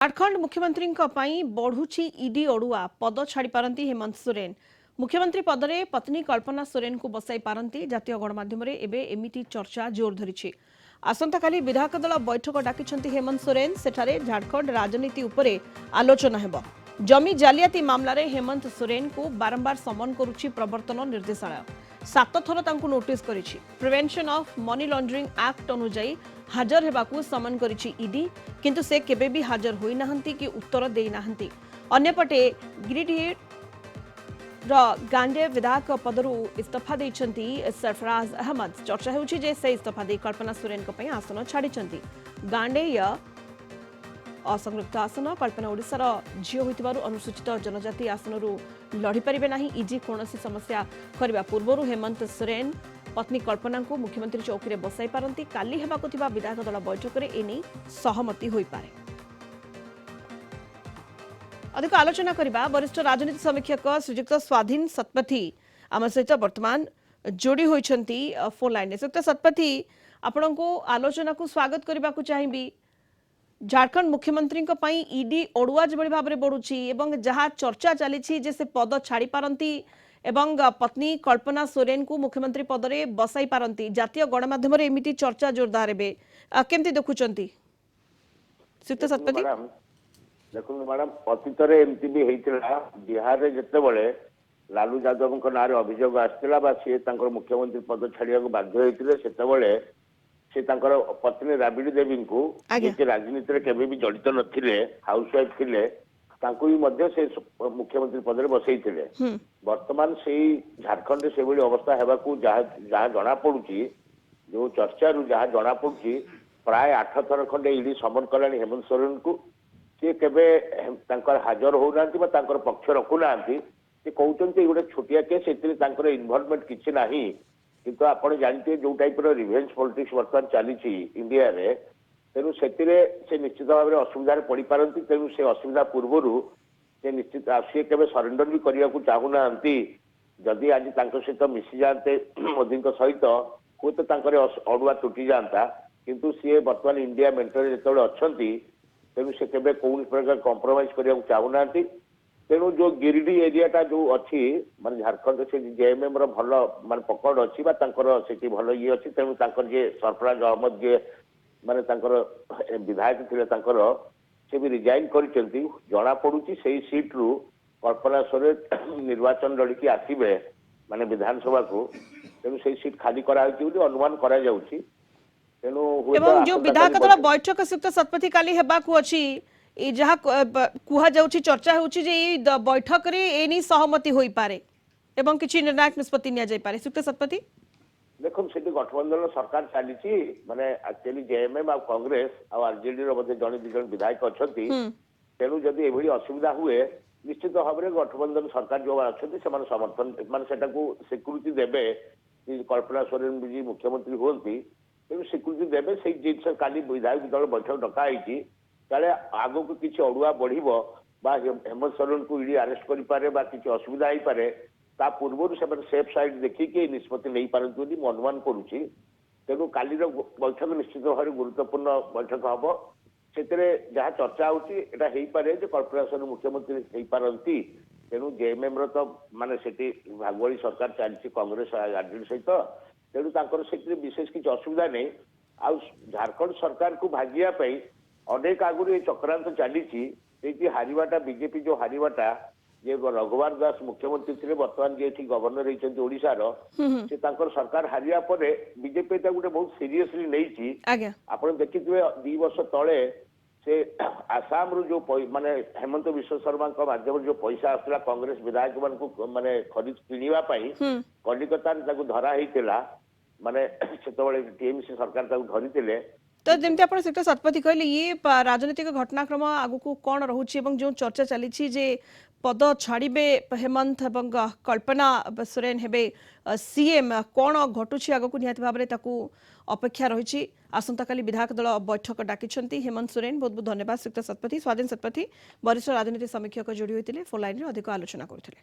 झारखंड मुख्यमंत्री बढ़ुची ईडी अड़ुआ पद छाड़ी पारती हेमंत सोरेन। मुख्यमंत्री पदरे पत्नी कल्पना सोरेन को बसाई पारती जातीय गणमाध्यम एमिटी चर्चा जोर धरी। आसंताकाली विधायक दल बैठक डाकिछंती हेमंत सोरेन। सेठारे झारखंड राजनीति उपरे आलोचना हेबो। जमी जालियाती मामला रे हेमंत सोरेन को बारंबार समन करुछि प्रवर्तन निर्देशालय। 7 थर तांकु नोटिस करिछि। Prevention of money laundering act अनुसार हाजर हेबाकू समन करिछि ईडी, किंतु से केबे भी हाजर होई नाहंती कि उत्तर देई नाहंती। अन्यपटे गिरिडीह गांडे विधायक पदरू इस्तीफा देइछंती सरफराज अहमद। चर्चा हेउछि जे से इस्तीफा दे कल्पना सोरेन को पई आसन छाडिछंती। गांडेय असंरक्षित आसन कल्पना ओडिशार झियो होइतिबारु अनुसूचित जनजाति आसनरू लढी परिबे नाही। इजी कोनोसी समस्या करबा पूर्वरु हेमंत सोरेन पत्नी कल्पना को मुख्यमंत्री चौकी में बसाई पारती। काली हेबाकु थिबा विधायक दल बैठक में एने सहमति होई पारे। अधिक आलोचना करबा वरिष्ठ राजनीति समीक्षक श्रीजुक्त स्वाधीन सतपथी आम सहित वर्तमान जोड़ी होइछंती फोन लाइन। श्रीजुक्त सतपथी, आपण को आलोचना को स्वागत करबा को चाहिबी। झारखंड मुख्यमंत्री को पई ईडी ओडुआ जबळी भाबरे बडुची एवं जहा चर्चा चलीछि जे से पद छाड़ी पारंती एवं पत्नी कल्पना सोरेन को मुख्यमंत्री पदरे बसाई पारंती। जातीय गणमाध्यम एमिटी चर्चा जोरदार हेबे, केमती देखुचंती श्रीयुक्त सतपथी? देखो मैडम, अतीत एमती भी होता बिहार में जितेबाला लालू यादव नारे अभियोग आसाला सी मुख्यमंत्री पद छाड़ा बाध्य होते से पत्नी राबिड़ी देवी को राजनीति में केवे भी जड़ित नथिले, हाउसवाइफ थिले, तांको भी से मुख्यमंत्री पद बसई वर्तमान से झारखंड से भाई अवस्था हेबाकू जहाँ जना पड़ुची, जो चर्चा रू जहाँ जना पड़ुची प्राय 8 थर खंडे ईडी समन कला हेमंत सोरेन को। सी केवे हाजर होना पक्ष रखुना कहते गोटे छोटिया केस इनवॉल्वमेंट किसी ना, किंतु आपड़ जानते जो टाइप रिवेंज पॉलिटिक्स वर्तमान चली इंडिया रे, तेणु से निश्चित भाव में असुविधा पड़ पारती। तेणु से असुविधा पूर्वर से निश्चित सी के सरेंडर भी करने को चाहूना। जदि आज सहित मिसी जाते मोदी सहित हूँ तो अड़ुआ टूटी जाता, किंतु सी वर्तमान इंडिया मेंटर जो अच्छा तेणु से केवे कौन प्रकार कंप्रोमाइज करने को चाहूना। तेणु जो गिरिडीह एरियाटा जो अच्छी मान झारखंड से जेएमएम भल मान पकड़ अच्छी से भल ये अच्छी। तेणु जे सरफराज अहमद जे माने विधायक थे से भी रिजाइन करछंती। जना पड़ुची से सीट रु कल्पना सोरेन निर्वाचन लड़की आसबे माने विधानसभा को। तेणु से सीट खाली कराई अनुमान करा जाउची। तेणु एवं जो विधायक दल बैठक श्रीयुक्त सतपथी काली हेबाकू अछि जहाँ कुहा जाउछि, चर्चा होउछि जे बैठक रे एनी सहमति होई पारे एवं किछि निर्णायक निष्पत्ति निया जाय पारे। श्रीयुक्त सतपथी, देखो से गठबंधन सरकार चली माने एक्चुअली जेएमएम आ कांग्रेस आ आरजेडी रो मध्ये जने दि जन विधायक अछंती। तेणु जदि एभली असुविधा हुए निश्चित भाव में गठबंधन सरकार जो अच्छे से समर्थन मान से स्वीकृति देवे कि कल्पना सोरेन जी मुख्यमंत्री होती। तेणु स्वीकृति देवे से जिन काली विधायक दल बैठक डकाई काले आग को किसी अड़ुआ बढ़ो हेमंत सोरेन को ईडी अरेस्ट करे किसी असुविधा हो पारे ता पूर्व से सेफ साइड देखिए निष्पत्ति नहीं पारती मैं अनुमान करुच्ची। तेणु काली बैठक निश्चित भाव में गुरुत्वपूर्ण बैठक हम से जहाँ चर्चा होती पारे कल्पना सोरेन मुख्यमंत्री हो पारती। तेणु जेएमएम तो माने से भागवली सरकार चली कांग्रेस आरजेडी सहित। तेणु से विशेष किसी असुविधा नहीं। आ झारखंड सरकार को भागियापाई अनेक आगुरी चक्रांत चली हारिवाटा बीजेपी जो हारिवाटा ये रघुवर दास मुख्यमंत्री थे बर्तमान जे गवर्नर होती ओडिशार से सरकार हारिया पर बीजेपी गोटे बहुत सीरियसली नहीं। आप देखिए 2 वर्ष तले से आसाम रू जो माने हेमंत विश्व शर्मा माध्यम जो पैसा आसला कांग्रेस विधायक मान को माने खरीद किणवाई कलिकता धरा होता माने से टीएमसी सरकार धरी। तो जमती आप श्रीयुक्त सतपथी कहले ये राजनीतिक घटनाक्रम आगु कौन रोचे जो चर्चा चली जे पद छाड़े हेमंत एवं कल्पना सोरेन हेबे सीएम कौन घटुची आगु निहाती भाव में अपेक्षा रही। आसंताकाली विधायक दल बैठक डाकिछंती हेमंत सोरेन। बहुत बहुत धन्यवाद श्रीयुक्त सतपथी। स्वाधीन सतपथी वरिष्ठ राजनीति समीक्षक जोड़ी होते फोन लाइन अधिक आलोचना करते।